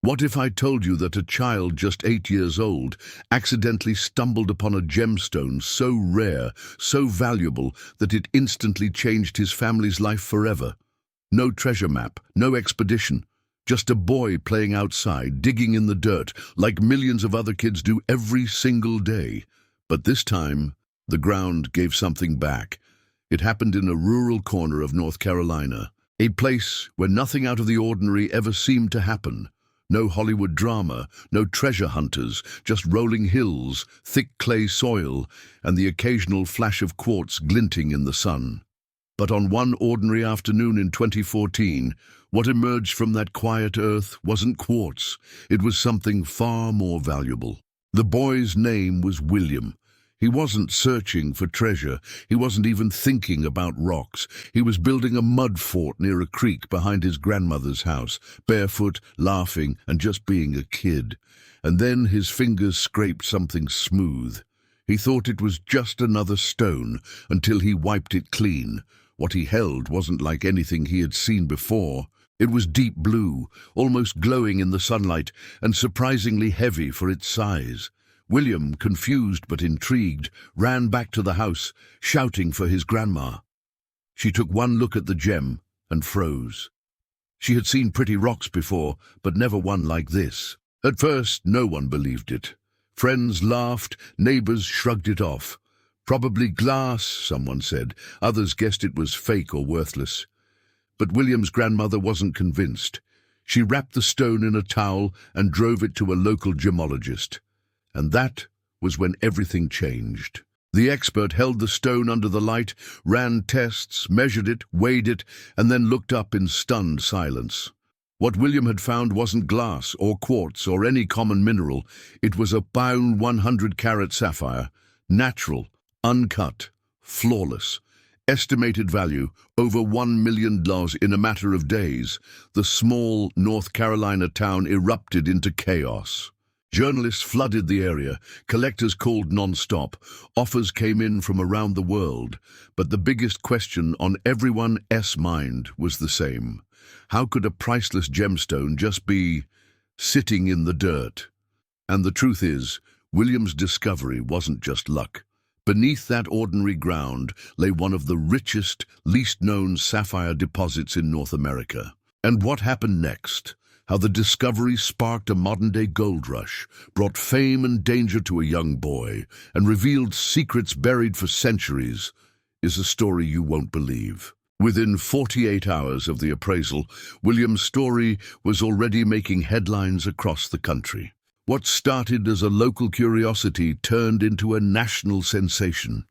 What if I told you that a child just 8 years old accidentally stumbled upon a gemstone so rare, so valuable, that it instantly changed his family's life forever? No treasure map, no expedition, just a boy playing outside, digging in the dirt, like millions of other kids do every single day. But this time, the ground gave something back. It happened in a rural corner of North Carolina, a place where nothing out of the ordinary ever seemed to happen. No Hollywood drama, no treasure hunters, just rolling hills, thick clay soil, and the occasional flash of quartz glinting in the sun. But on one ordinary afternoon in 2014, what emerged from that quiet earth wasn't quartz. It was something far more valuable. The boy's name was William. He wasn't searching for treasure. He wasn't even thinking about rocks. He was building a mud fort near a creek behind his grandmother's house, barefoot, laughing, and just being a kid. And then his fingers scraped something smooth. He thought it was just another stone until he wiped it clean. What he held wasn't like anything he had seen before. It was deep blue, almost glowing in the sunlight, and surprisingly heavy for its size. William, confused but intrigued, ran back to the house, shouting for his grandma. She took one look at the gem and froze. She had seen pretty rocks before, but never one like this. At first, no one believed it. Friends laughed, neighbors shrugged it off. Probably glass, someone said. Others guessed it was fake or worthless. But William's grandmother wasn't convinced. She wrapped the stone in a towel and drove it to a local gemologist. And that was when everything changed. The expert held the stone under the light, ran tests, measured it, weighed it, and then looked up in stunned silence. What William had found wasn't glass or quartz or any common mineral. It was a bound 100-carat sapphire, natural, uncut, flawless. Estimated value, over $1 million in a matter of days. The small North Carolina town erupted into chaos. Journalists flooded the area, collectors called non-stop, offers came in from around the world, but the biggest question on everyone's mind was the same. How could a priceless gemstone just be sitting in the dirt? And the truth is, William's discovery wasn't just luck. Beneath that ordinary ground lay one of the richest, least-known sapphire deposits in North America. And what happened next? How the discovery sparked a modern-day gold rush, brought fame and danger to a young boy, and revealed secrets buried for centuries, is a story you won't believe. Within 48 hours of the appraisal, William's story was already making headlines across the country. What started as a local curiosity turned into a national sensation.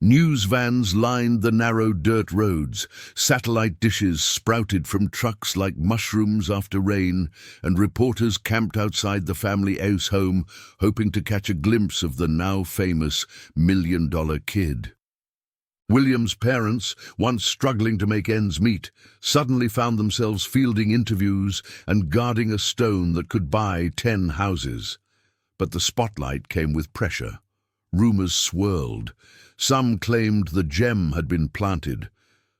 News vans lined the narrow dirt roads, satellite dishes sprouted from trucks like mushrooms after rain, and reporters camped outside the family house home, hoping to catch a glimpse of the now famous million-dollar kid. William's parents, once struggling to make ends meet, suddenly found themselves fielding interviews and guarding a stone that could buy 10 houses. But the spotlight came with pressure. Rumors swirled. Some claimed the gem had been planted.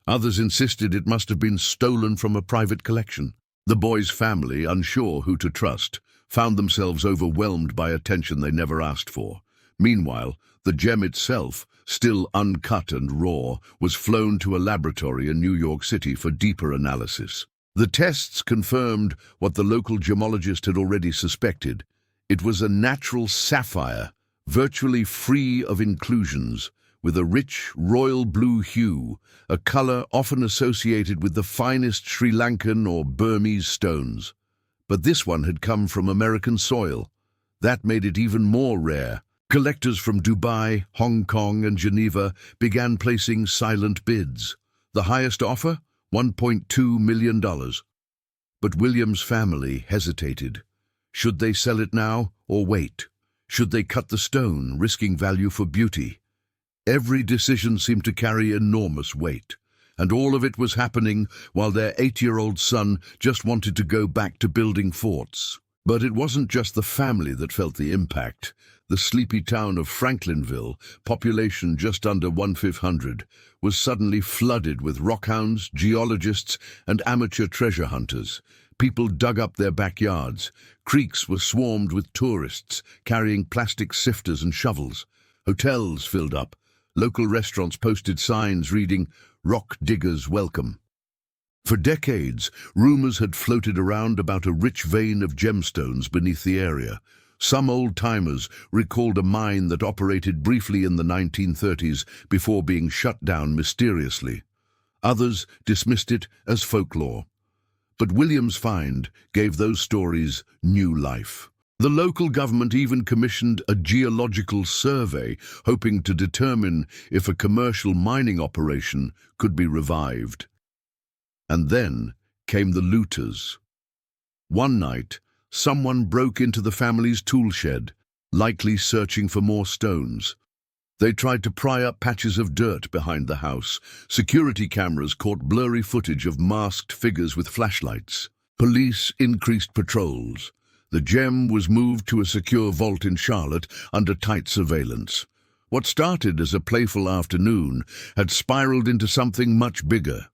Others insisted it must have been stolen from a private collection. The boy's family, unsure who to trust, found themselves overwhelmed by attention they never asked for. Meanwhile, the gem itself, still uncut and raw, was flown to a laboratory in New York City for deeper analysis. The tests confirmed what the local gemologist had already suspected. It was a natural sapphire, virtually free of inclusions, with a rich royal blue hue, a color often associated with the finest Sri Lankan or Burmese stones. But this one had come from American soil. That made it even more rare. Collectors from Dubai, Hong Kong, and Geneva began placing silent bids. The highest offer? $1.2 million. But William's family hesitated. Should they sell it now or wait? Should they cut the stone, risking value for beauty? Every decision seemed to carry enormous weight, and all of it was happening while their 8-year-old son just wanted to go back to building forts. But it wasn't just the family that felt the impact. The sleepy town of Franklinville, population just under 1,500, was suddenly flooded with rockhounds, geologists, and amateur treasure hunters. People dug up their backyards. Creeks were swarmed with tourists carrying plastic sifters and shovels. Hotels filled up. Local restaurants posted signs reading, "Rock Diggers Welcome." For decades, rumors had floated around about a rich vein of gemstones beneath the area. Some old-timers recalled a mine that operated briefly in the 1930s before being shut down mysteriously. Others dismissed it as folklore. But William's find gave those stories new life. The local government even commissioned a geological survey, hoping to determine if a commercial mining operation could be revived. And then came the looters. One night, someone broke into the family's tool shed, likely searching for more stones. They tried to pry up patches of dirt behind the house. Security cameras caught blurry footage of masked figures with flashlights. Police increased patrols. The gem was moved to a secure vault in Charlotte under tight surveillance. What started as a playful afternoon had spiraled into something much bigger.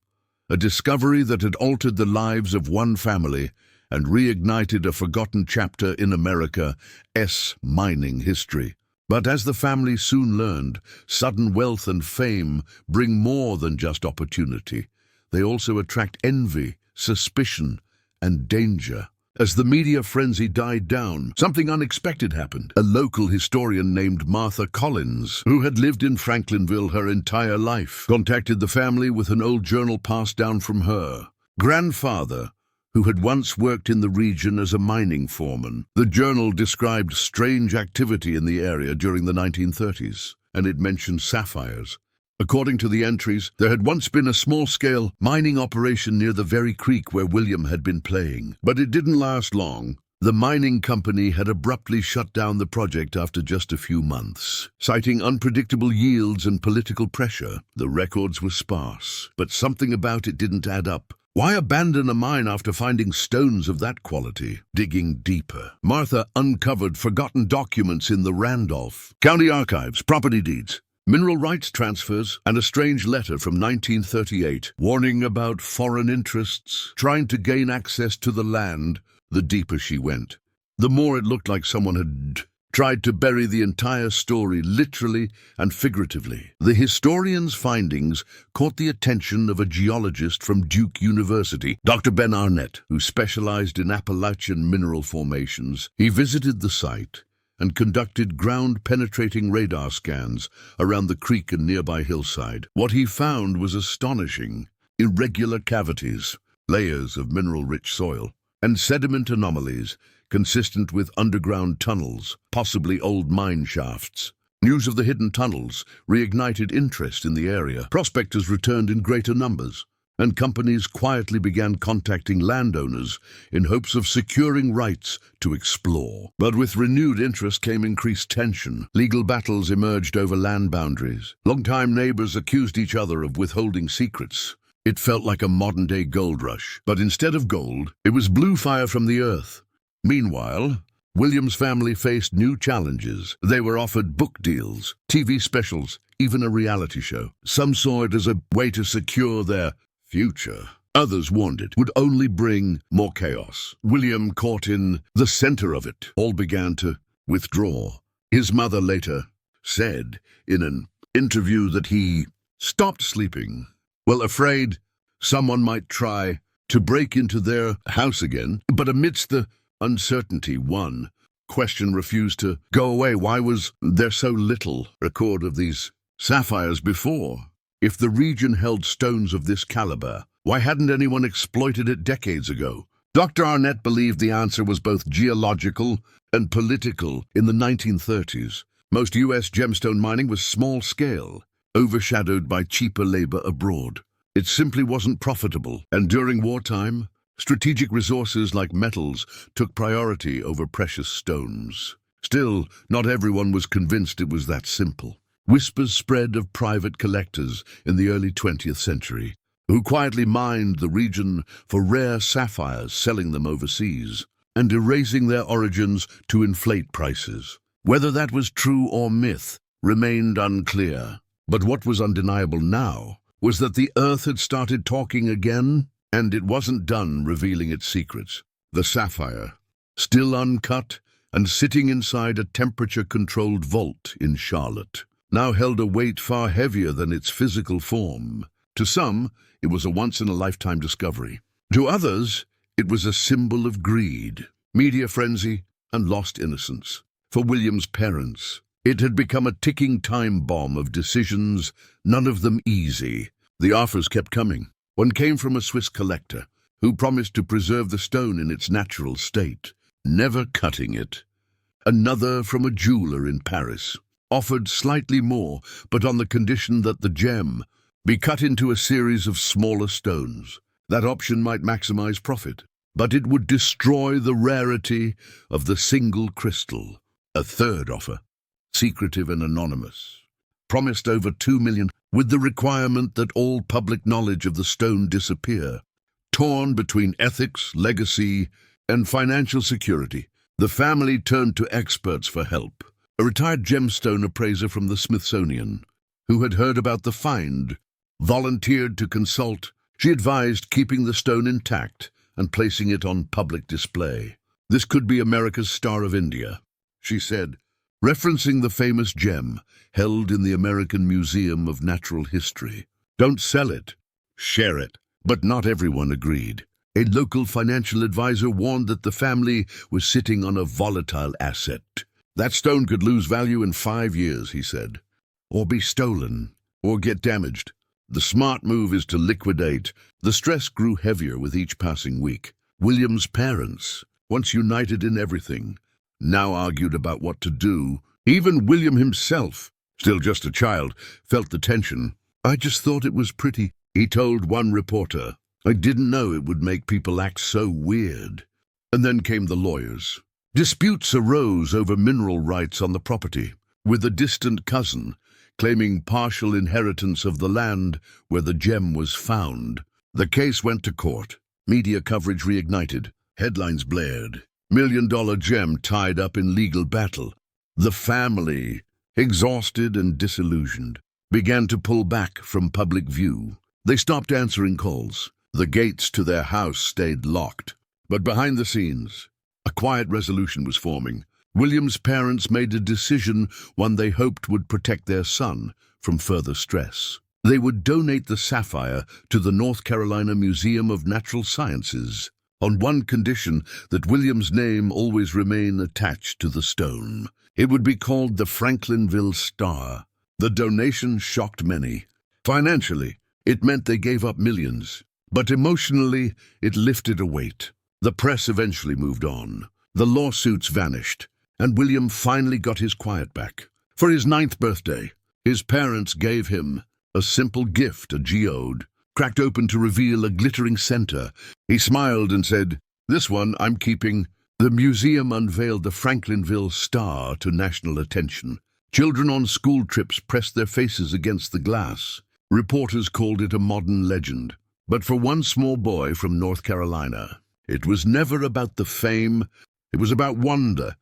A discovery that had altered the lives of one family and reignited a forgotten chapter in America's mining history. But as the family soon learned, sudden wealth and fame bring more than just opportunity. They also attract envy, suspicion, and danger. As the media frenzy died down, something unexpected happened. A local historian named Martha Collins, who had lived in Franklinville her entire life, contacted the family with an old journal passed down from her grandfather, who had once worked in the region as a mining foreman. The journal described strange activity in the area during the 1930s, and it mentioned sapphires. According to the entries, there had once been a small-scale mining operation near the very creek where William had been playing. But it didn't last long. The mining company had abruptly shut down the project after just a few months, citing unpredictable yields and political pressure. The records were sparse, but something about it didn't add up. Why abandon a mine after finding stones of that quality? Digging deeper, Martha uncovered forgotten documents in the Randolph County Archives, property deeds, mineral rights transfers, and a strange letter from 1938 warning about foreign interests trying to gain access to the land. The deeper she went, the more it looked like someone had tried to bury the entire story, literally and figuratively. The historian's findings caught the attention of a geologist from Duke University, Dr. Ben Arnett, who specialized in Appalachian mineral formations. He visited the site and conducted ground-penetrating radar scans around the creek and nearby hillside. What he found was astonishing: irregular cavities, layers of mineral-rich soil, and sediment anomalies consistent with underground tunnels, possibly old mine shafts. News of the hidden tunnels reignited interest in the area. Prospectors returned in greater numbers, and companies quietly began contacting landowners in hopes of securing rights to explore. But with renewed interest came increased tension. Legal battles emerged over land boundaries. Longtime neighbors accused each other of withholding secrets. It felt like a modern-day gold rush, but instead of gold, it was blue fire from the earth. Meanwhile, William's family faced new challenges. They were offered book deals, TV specials, even a reality show. Some saw it as a way to secure their future. Others warned it would only bring more chaos. William, caught in the center of it, all began to withdraw. His mother later said in an interview that he stopped sleeping, afraid someone might try to break into their house again. But amidst the uncertainty, one question refused to go away: why was there so little record of these sapphires before? If the region held stones of this caliber, why hadn't anyone exploited it decades ago? Dr. Arnett believed the answer was both geological and political. In the 1930s, most U.S. gemstone mining was small-scale, overshadowed by cheaper labor abroad. It simply wasn't profitable, and during wartime, strategic resources like metals took priority over precious stones. Still, not everyone was convinced it was that simple. Whispers spread of private collectors in the early 20th century, who quietly mined the region for rare sapphires, selling them overseas, and erasing their origins to inflate prices. Whether that was true or myth remained unclear. But what was undeniable now was that the earth had started talking again. And it wasn't done revealing its secrets. The sapphire, still uncut and sitting inside a temperature-controlled vault in Charlotte, now held a weight far heavier than its physical form. To some, it was a once-in-a-lifetime discovery. To others, it was a symbol of greed, media frenzy, and lost innocence. For William's parents, it had become a ticking time bomb of decisions, none of them easy. The offers kept coming. One came from a Swiss collector who promised to preserve the stone in its natural state, never cutting it. Another from a jeweler in Paris offered slightly more, but on the condition that the gem be cut into a series of smaller stones. That option might maximize profit, but it would destroy the rarity of the single crystal. A third offer, secretive and anonymous, promised over $2 million, with the requirement that all public knowledge of the stone disappear. Torn between ethics, legacy, and financial security, the family turned to experts for help. A retired gemstone appraiser from the Smithsonian, who had heard about the find, volunteered to consult. She advised keeping the stone intact and placing it on public display. "This could be America's Star of India," she said, referencing the famous gem held in the American Museum of Natural History. "Don't sell it, share it." But not everyone agreed. A local financial advisor warned that the family was sitting on a volatile asset. "That stone could lose value in 5 years," he said, "or be stolen, or get damaged. The smart move is to liquidate." The stress grew heavier with each passing week. William's parents, once united in everything, now argued about what to do. Even William himself, still just a child, felt the tension. "I just thought it was pretty," he told one reporter. "I didn't know it would make people act so weird." And then came the lawyers. Disputes arose over mineral rights on the property, with a distant cousin claiming partial inheritance of the land where the gem was found. The case went to court. Media coverage reignited. Headlines blared. $1 million gem tied up in legal battle. The family, exhausted and disillusioned, began to pull back from public view. They stopped answering calls. The gates to their house stayed locked. But behind the scenes, a quiet resolution was forming. William's parents made a decision, one they hoped would protect their son from further stress. They would donate the sapphire to the North Carolina Museum of Natural Sciences, on one condition: that William's name always remain attached to the stone. It would be called the Franklinville Star. The donation shocked many. Financially, it meant they gave up millions, but emotionally, it lifted a weight. The press eventually moved on. The lawsuits vanished, and William finally got his quiet back. For his 9th birthday, his parents gave him a simple gift, a geode, cracked open to reveal a glittering center. He smiled and said, "This one I'm keeping." The museum unveiled the Franklinville Star to national attention. Children on school trips pressed their faces against the glass. Reporters called it a modern legend. But for one small boy from North Carolina, it was never about the fame. It was about wonder,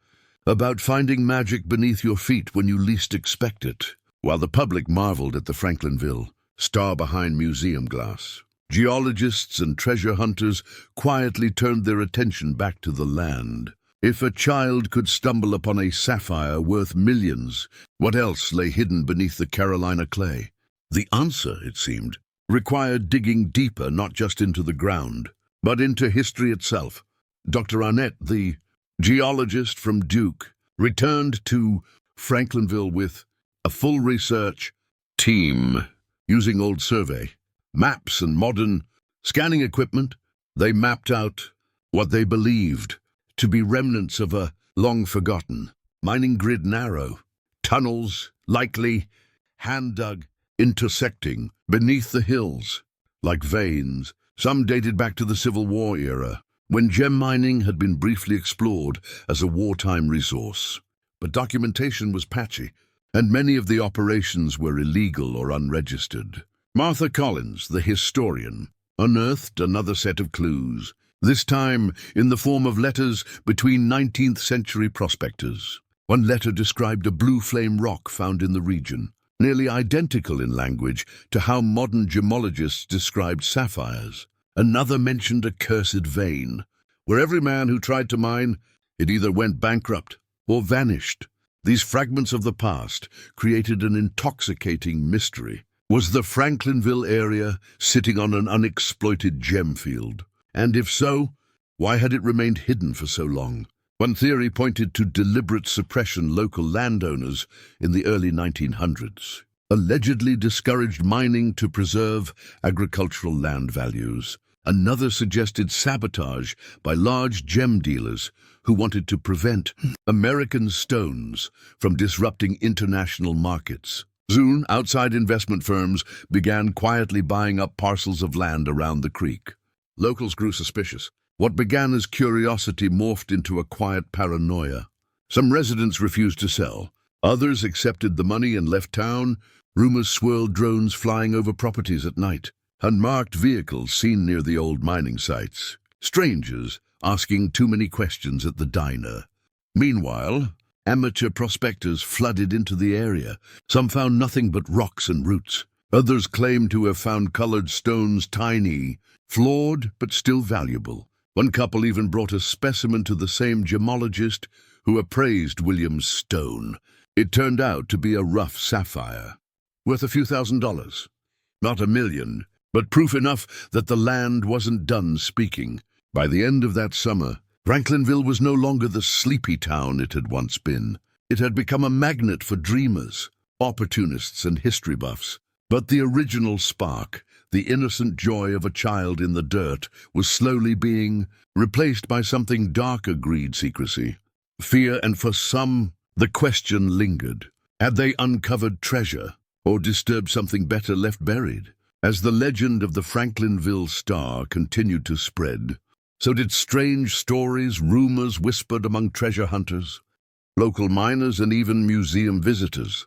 about finding magic beneath your feet when you least expect it. While the public marveled at the Franklinville Star behind museum glass, geologists and treasure hunters quietly turned their attention back to the land. If a child could stumble upon a sapphire worth millions, what else lay hidden beneath the Carolina clay? The answer, it seemed, required digging deeper, not just into the ground, but into history itself. Dr. Arnett, the geologist from Duke, returned to Franklinville with a full research team. Using old survey, maps and modern scanning equipment, they mapped out what they believed to be remnants of a long-forgotten mining grid, narrow tunnels, likely hand-dug, intersecting beneath the hills like veins. Some dated back to the Civil War era, when gem mining had been briefly explored as a wartime resource. But documentation was patchy, and many of the operations were illegal or unregistered. Martha Collins, the historian, unearthed another set of clues, this time in the form of letters between 19th-century prospectors. One letter described a blue flame rock found in the region, nearly identical in language to how modern gemologists described sapphires. Another mentioned a cursed vein, where every man who tried to mine, it either went bankrupt or vanished. These fragments of the past created an intoxicating mystery. Was the Franklinville area sitting on an unexploited gem field? And if so, why had it remained hidden for so long? One theory pointed to deliberate suppression. Local landowners in the early 1900s allegedly discouraged mining to preserve agricultural land values. Another suggested sabotage by large gem dealers who wanted to prevent American stones from disrupting international markets. Soon, outside investment firms began quietly buying up parcels of land around the creek. Locals grew suspicious. What began as curiosity morphed into a quiet paranoia. Some residents refused to sell. Others accepted the money and left town. Rumors swirled, drones flying over properties at night. Unmarked vehicles seen near the old mining sites. Strangers asking too many questions at the diner. Meanwhile, amateur prospectors flooded into the area. Some found nothing but rocks and roots. Others claimed to have found colored stones, tiny, flawed, but still valuable. One couple even brought a specimen to the same gemologist who appraised William's stone. It turned out to be a rough sapphire, worth a few $1,000s. Not $1 million, but proof enough that the land wasn't done speaking. By the end of that summer, Franklinville was no longer the sleepy town it had once been. It had become a magnet for dreamers, opportunists, and history buffs. But the original spark, the innocent joy of a child in the dirt, was slowly being replaced by something darker: greed, secrecy, fear, and for some, the question lingered. Had they uncovered treasure, or disturbed something better left buried? As the legend of the Franklinville Star continued to spread, so did strange stories, rumors whispered among treasure hunters, local miners, and even museum visitors.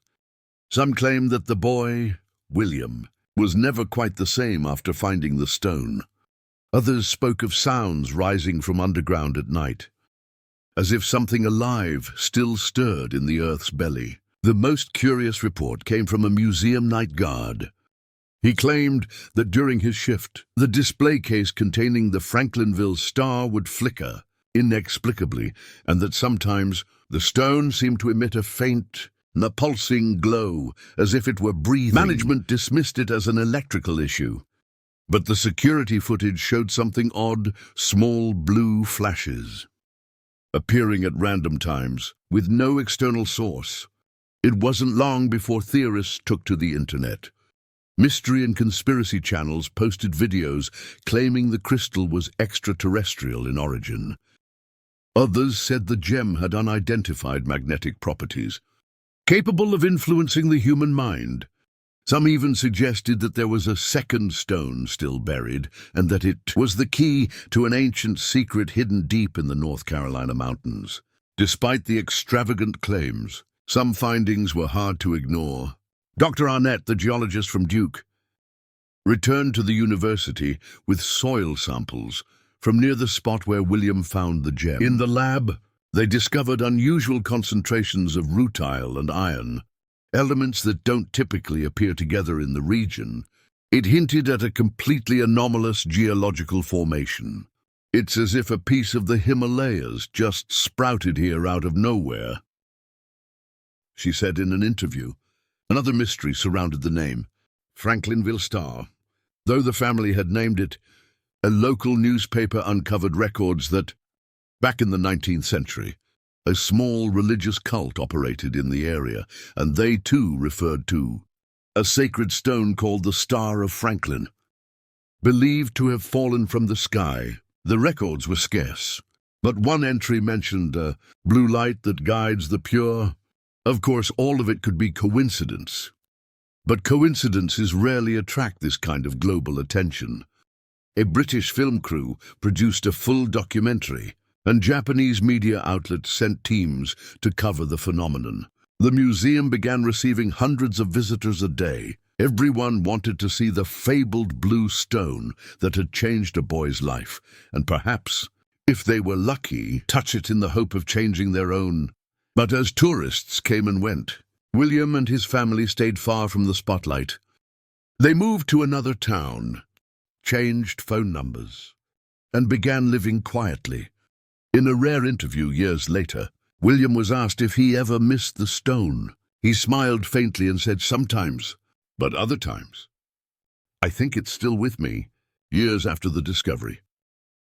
Some claimed that the boy, William, was never quite the same after finding the stone. Others spoke of sounds rising from underground at night, as if something alive still stirred in the earth's belly. The most curious report came from a museum night guard. He claimed that during his shift, the display case containing the Franklinville Star would flicker inexplicably, and that sometimes the stone seemed to emit a faint, pulsing glow, as if it were breathing. Management dismissed it as an electrical issue, but the security footage showed something odd: small blue flashes, appearing at random times, with no external source. It wasn't long before theorists took to the internet. Mystery and conspiracy channels posted videos claiming the crystal was extraterrestrial in origin. Others said the gem had unidentified magnetic properties, capable of influencing the human mind. Some even suggested that there was a second stone still buried, and that it was the key to an ancient secret hidden deep in the North Carolina mountains. Despite the extravagant claims, some findings were hard to ignore. Dr. Arnett, the geologist from Duke, returned to the university with soil samples from near the spot where William found the gem. In the lab, they discovered unusual concentrations of rutile and iron, elements that don't typically appear together in the region. It hinted at a completely anomalous geological formation. It's as if a piece of the Himalayas just sprouted here out of nowhere, she said in an interview. Another mystery surrounded the name, Franklinville Star. Though the family had named it, a local newspaper uncovered records that, back in the 19th century, a small religious cult operated in the area, and they too referred to a sacred stone called the Star of Franklin, believed to have fallen from the sky. The records were scarce, but one entry mentioned a blue light that guides the pure. Of course, all of it could be coincidence, but coincidences rarely attract this kind of global attention. A British film crew produced a full documentary, and Japanese media outlets sent teams to cover the phenomenon. The museum began receiving hundreds of visitors a day. Everyone wanted to see the fabled blue stone that had changed a boy's life, and perhaps, if they were lucky, touch it in the hope of changing their own. But as tourists came and went, William and his family stayed far from the spotlight. They moved to another town, changed phone numbers, and began living quietly. In a rare interview years later, William was asked if he ever missed the stone. He smiled faintly and said, "Sometimes, but other times. I think it's still with me," years after the discovery.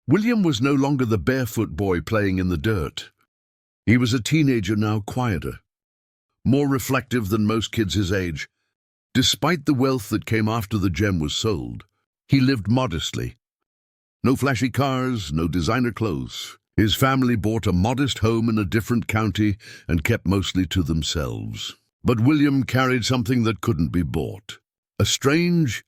William was no longer the barefoot boy playing in the dirt. He was a teenager now, quieter, more reflective than most kids his age. Despite the wealth that came after the gem was sold, he lived modestly. No flashy cars, no designer clothes. His family bought a modest home in a different county and kept mostly to themselves. But William carried something that couldn't be bought. A strange,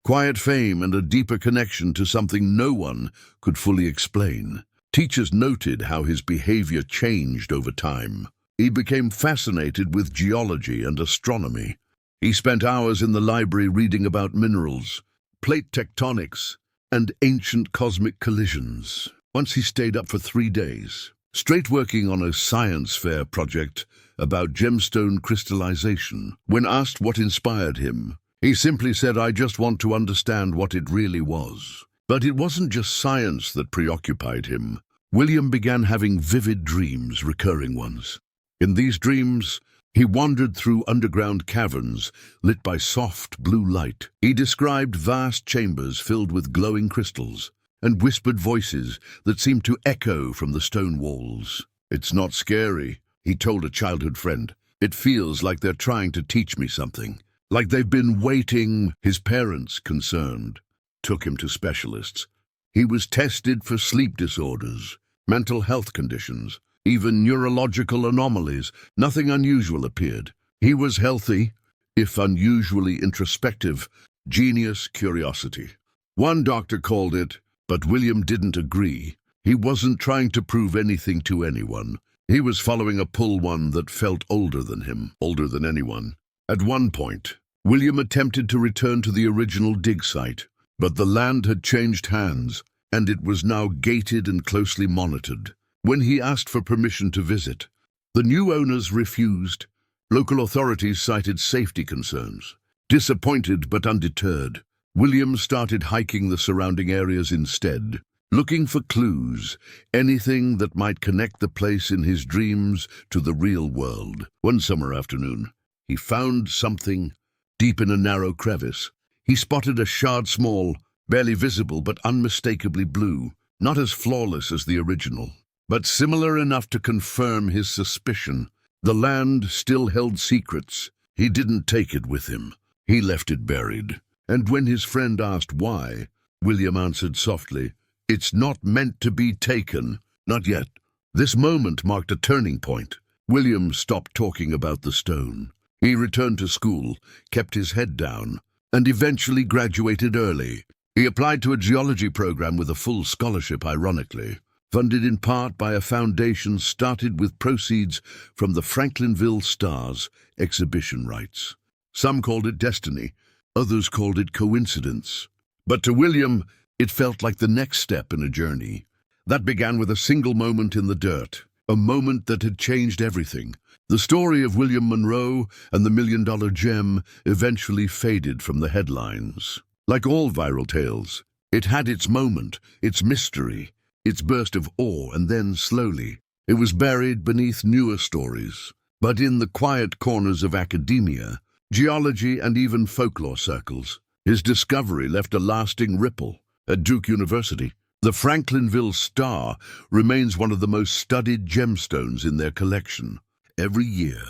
quiet fame and a deeper connection to something no one could fully explain. Teachers noted how his behavior changed over time. He became fascinated with geology and astronomy. He spent hours in the library reading about minerals, plate tectonics, and ancient cosmic collisions. Once he stayed up for 3 days, straight working on a science fair project about gemstone crystallization. When asked what inspired him, he simply said, "I just want to understand what it really was." But it wasn't just science that preoccupied him. William began having vivid dreams, recurring ones. In these dreams, he wandered through underground caverns lit by soft blue light. He described vast chambers filled with glowing crystals and whispered voices that seemed to echo from the stone walls. "It's not scary," he told a childhood friend. "It feels like they're trying to teach me something, like they've been waiting." His parents, concerned, took him to specialists. He was tested for sleep disorders, mental health conditions, even neurological anomalies. Nothing unusual appeared. He was healthy, if unusually introspective, genius curiosity. One doctor called it, but William didn't agree. He wasn't trying to prove anything to anyone. He was following a one that felt older than him, older than anyone. At one point, William attempted to return to the original dig site, but the land had changed hands, and it was now gated and closely monitored. When he asked for permission to visit, the new owners refused. Local authorities cited safety concerns. Disappointed but undeterred, William started hiking the surrounding areas instead, looking for clues, anything that might connect the place in his dreams to the real world. One summer afternoon, he found something deep in a narrow crevice. He spotted a shard small, barely visible but unmistakably blue, not as flawless as the original, but similar enough to confirm his suspicion. The land still held secrets. He didn't take it with him. He left it buried. And when his friend asked why, William answered softly, "It's not meant to be taken. Not yet." This moment marked a turning point. William stopped talking about the stone. He returned to school, kept his head down, and eventually graduated early. He applied to a geology program with a full scholarship, ironically, funded in part by a foundation started with proceeds from the Franklinville Stars exhibition rights. Some called it destiny, others called it coincidence. But to William, it felt like the next step in a journey. That began with a single moment in the dirt, a moment that had changed everything. The story of William Monroe and the $1 million gem eventually faded from the headlines. Like all viral tales, it had its moment, its mystery, its burst of awe, and then slowly, it was buried beneath newer stories. But in the quiet corners of academia, geology, and even folklore circles, his discovery left a lasting ripple. At Duke University, the Franklinville Star remains one of the most studied gemstones in their collection. Every year,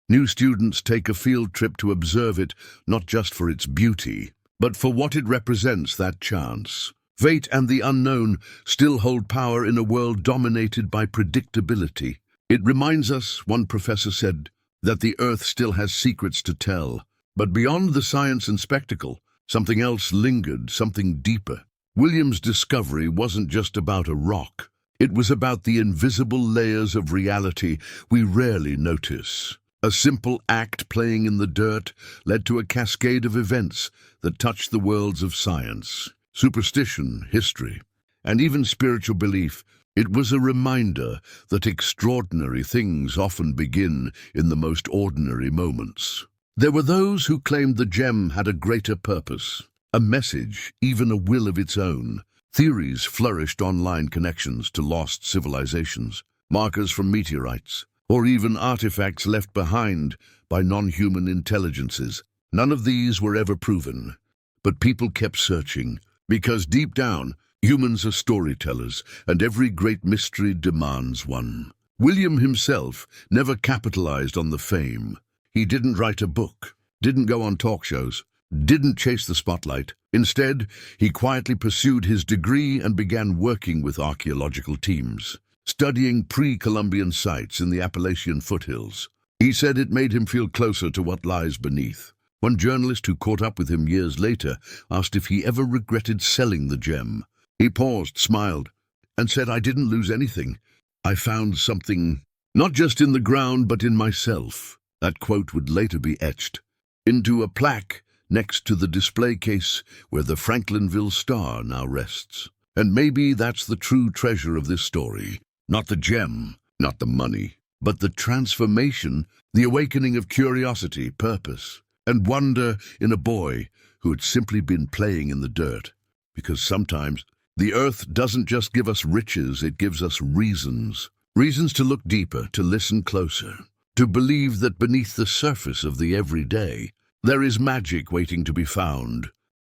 new students take a field trip to observe it, not just for its beauty, but for what it represents, that chance. Fate and the unknown still hold power in a world dominated by predictability. It reminds us, one professor said, that the Earth still has secrets to tell. But beyond the science and spectacle, something else lingered, something deeper. William's discovery wasn't just about a rock. It was about the invisible layers of reality we rarely notice. A simple act playing in the dirt led to a cascade of events that touched the worlds of science, superstition, history, and even spiritual belief. It was a reminder that extraordinary things often begin in the most ordinary moments. There were those who claimed the gem had a greater purpose, a message, even a will of its own. Theories flourished, online connections to lost civilizations, markers from meteorites, or even artifacts left behind by non-human intelligences. None of these were ever proven, but people kept searching, because deep down, humans are storytellers, and every great mystery demands one. William himself never capitalized on the fame. He didn't write a book, didn't go on talk shows, didn't chase the spotlight. Instead, he quietly pursued his degree and began working with archaeological teams, studying pre-Columbian sites in the Appalachian foothills. He said it made him feel closer to what lies beneath. One journalist who caught up with him years later asked if he ever regretted selling the gem. He paused, smiled, and said, "I didn't lose anything. I found something, not just in the ground, but in myself." That quote would later be etched into a plaque next to the display case where the Franklinville Star now rests. And maybe that's the true treasure of this story. Not the gem, not the money, but the transformation, the awakening of curiosity, purpose, and wonder in a boy who had simply been playing in the dirt. Because sometimes the earth doesn't just give us riches, it gives us reasons. Reasons to look deeper, to listen closer, to believe that beneath the surface of the everyday, there is magic waiting to be found.